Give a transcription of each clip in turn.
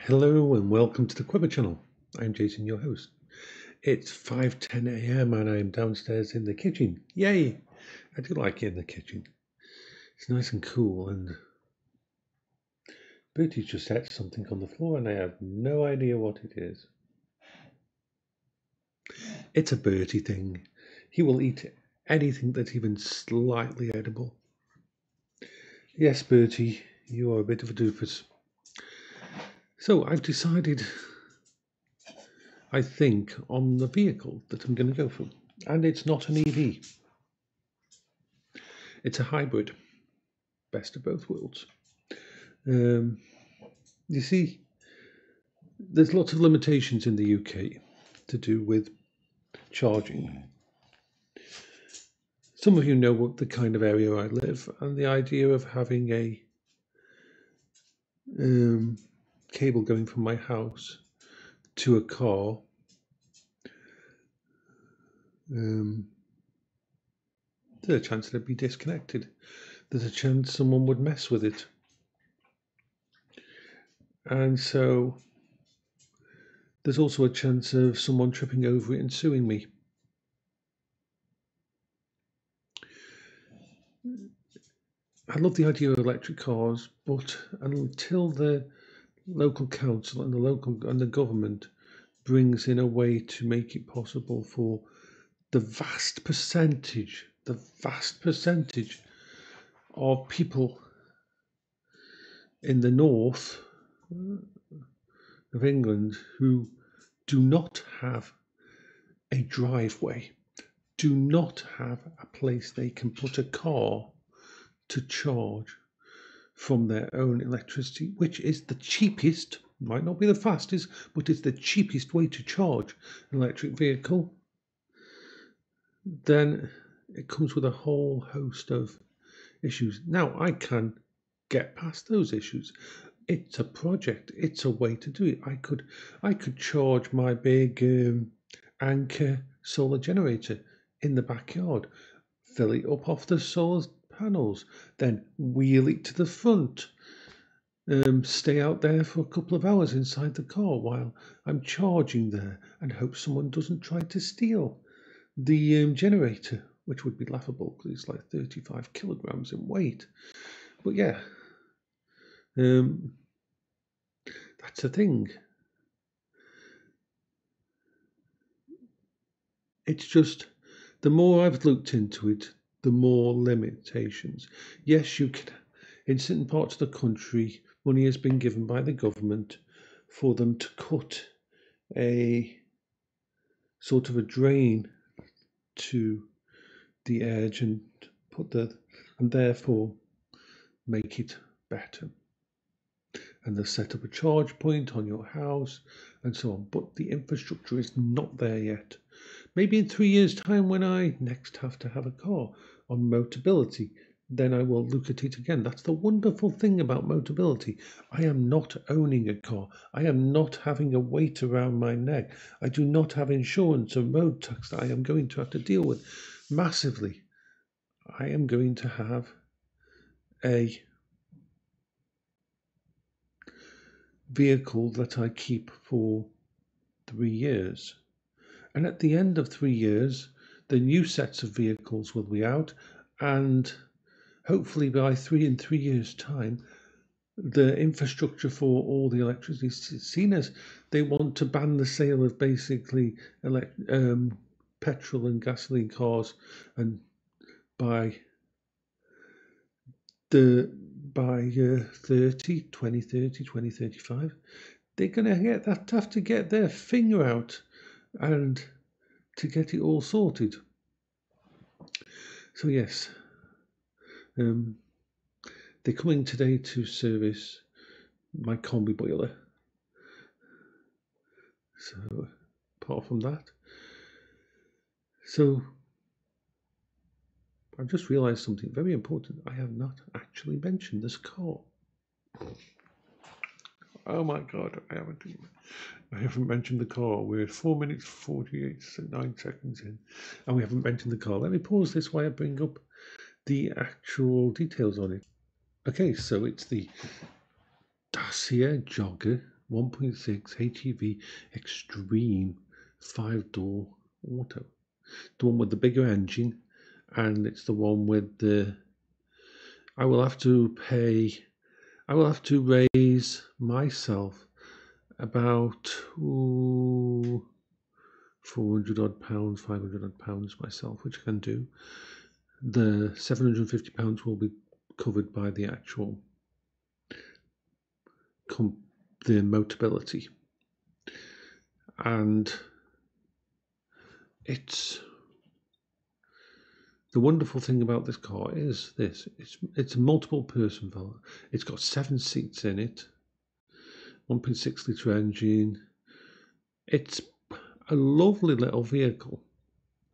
Hello and welcome to the Quiver channel. I'm Jason, your host. It's 5:10 a.m. and I'm downstairs in the kitchen. Yay! I do like it in the kitchen. It's nice and cool, and Bertie just set something on the floor and I have no idea what it is. It's a Bertie thing. He will eat anything that's even slightly edible. Yes, Bertie, you are a bit of a doofus. So I've decided, I think, on the vehicle that I'm going to go for. And it's not an EV. It's a hybrid. Best of both worlds. You see, there's lots of limitations in the UK to do with charging. Some of you know what the kind of area I live, and the idea of having a cable going from my house to a car there's a chance that it'd be disconnected. There's a chance someone would mess with it. And so there's also a chance of someone tripping over it and suing me. I love the idea of electric cars, but until the local council and the government brings in a way to make it possible for the vast percentage of people in the north of England who do not have a driveway, do not have a place they can put a car to charge from their own electricity, which is the cheapest, might not be the fastest, but it's the cheapest way to charge an electric vehicle, then it comes with a whole host of issues. Now, I can get past those issues. It's a project. It's a way to do it. I could charge my big Anchor solar generator in the backyard, fill it up off the solar panels, then wheel it to the front, stay out there for a couple of hours inside the car while I'm charging there, and hope someone doesn't try to steal the generator, which would be laughable because it's like 35 kilograms in weight. But yeah, that's the thing. It's just, the more I've looked into it, the more limitations. Yes, you can, in certain parts of the country, money has been given by the government for them to cut a sort of a drain to the edge and therefore make it better. And they set up a charge point on your house and so on. But the infrastructure is not there yet. Maybe in 3 years' time, when I next have to have a car on Motability, then I will look at it again. That's the wonderful thing about Motability. I am not owning a car. I am not having a weight around my neck. I do not have insurance or road tax that I am going to have to deal with massively. I am going to have a vehicle that I keep for 3 years. And at the end of 3 years, the new sets of vehicles will be out, and hopefully by 3 years' time, the infrastructure for all the electricity is seen as they want to ban the sale of basically petrol and gasoline cars, and by 2035, they're going to have to get their finger out and to get it all sorted. So yes, they're coming today to service my combi boiler. So apart from that, so I've just realised something very important. I have not actually mentioned this car. Oh my God, I haven't mentioned the car. We're 4 minutes 49 seconds in, and we haven't mentioned the car. Let me pause this while I bring up the actual details on it. Okay, so it's the Dacia Jogger 1.6 HEV Extreme 5-door auto. The one with the bigger engine, and it's the one with the... I will have to raise myself about 400 odd pounds, 500 odd pounds myself, which I can do. The 750 pounds will be covered by the actual the Motability, and it's the wonderful thing about this car is this: it's a multiple person valve. It's got 7 seats in it, 1.6 litre engine. It's a lovely little vehicle.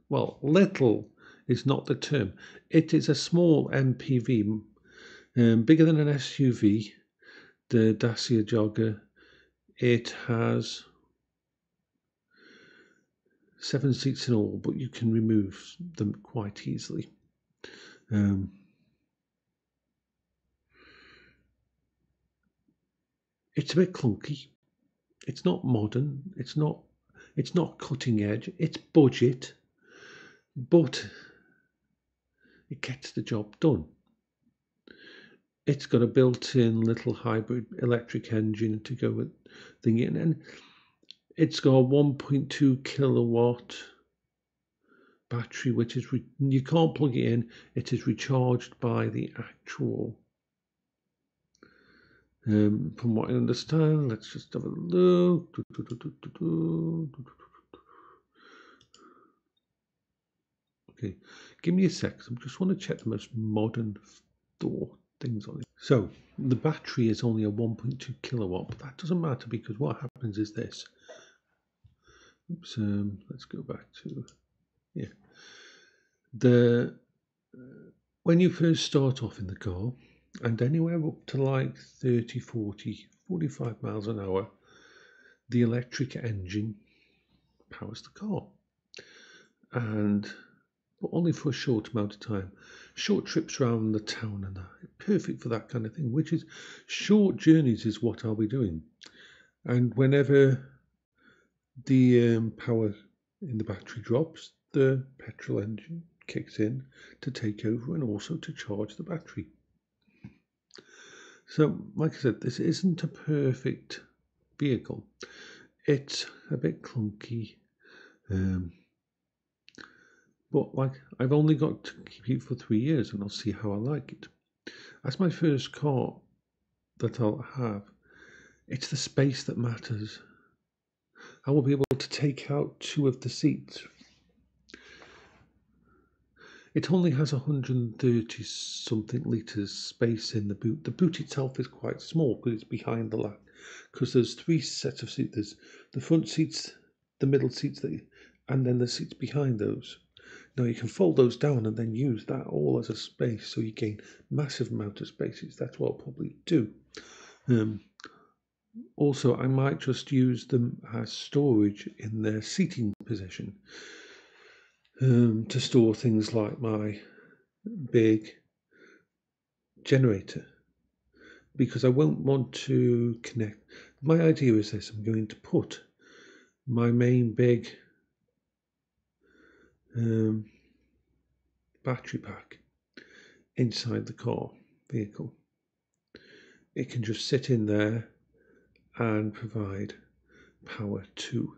Well, little is not the term. It is a small MPV, bigger than an SUV. The Dacia Jogger. It has 7 seats in all, but you can remove them quite easily. It's a bit clunky. It's not modern. It's not cutting edge. It's budget, but it gets the job done. It's got a built-in little hybrid electric engine to go with thingy, and it's got a 1.2 kilowatt battery, which is you can't plug it in. It is recharged by the actual. From what I understand, let's just have a look. Okay, give me a sec. I just want to check the most modern door things on it. So the battery is only a 1.2 kilowatt, but that doesn't matter because what happens is this. Oops, let's go back to when you first start off in the car, and anywhere up to like 30, 40, 45 miles an hour, the electric engine powers the car, but only for a short amount of time. Short trips around the town and that, perfect for that kind of thing, which is short journeys is what I'll be doing. And whenever the power in the battery drops, the petrol engine kicks in to take over and also to charge the battery. So, like I said, this isn't a perfect vehicle. It's a bit clunky. But like, I've only got to keep it for 3 years and I'll see how I like it. As my first car that I'll have, it's the space that matters. I will be able to take out 2 of the seats. It only has 130 something litres space in the boot. The boot itself is quite small because it's behind the lap. Because there's 3 sets of seats. There's the front seats, the middle seats, and then the seats behind those. Now you can fold those down and then use that all as a space, so you gain massive amount of spaces. That's what I'll probably do. Also, I might just use them as storage in their seating position to store things like my big generator, because I won't want to connect. My idea is this: I'm going to put my main big battery pack inside the vehicle. It can just sit in there and provide power to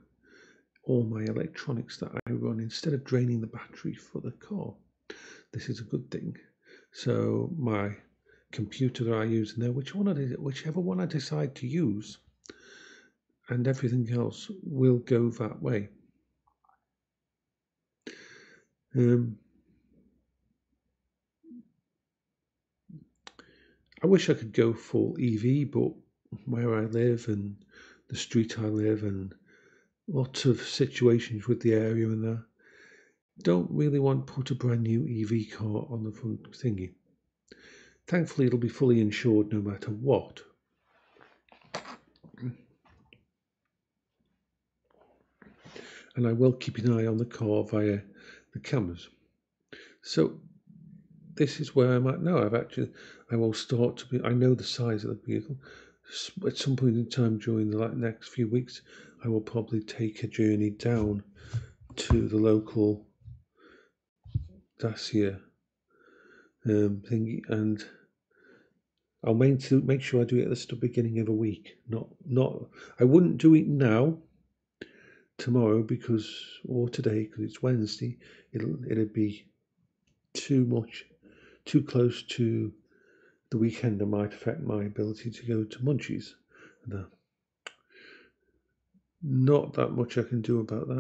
all my electronics that I run instead of draining the battery for the car. This is a good thing. So my computer that I use in there, whichever one I decide to use, and everything else will go that way. I wish I could go full EV, but where I live and the street I live and lots of situations with the area and that, don't really want to put a brand new EV car on the front thingy. Thankfully, it'll be fully insured no matter what. And I will keep an eye on the car via the cameras. So this is where I'm at now. I will start to be, I know the size of the vehicle. at some point in time during the next few weeks, I will probably take a journey down to the local Azeal thingy, and I'll make sure I do it at the beginning of a week. I wouldn't do it now, tomorrow, or today, because it's Wednesday. It'd be too close to the weekend, and might affect my ability to go to Munchies. And, not that much I can do about that.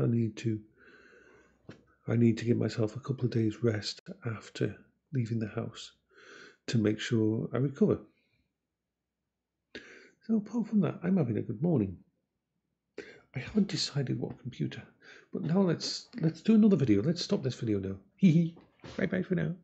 I need to give myself a couple of days rest after leaving the house to make sure I recover. So apart from that, I'm having a good morning. I haven't decided what computer, but now let's do another video. Let's stop this video now. Hee hee. Bye bye for now.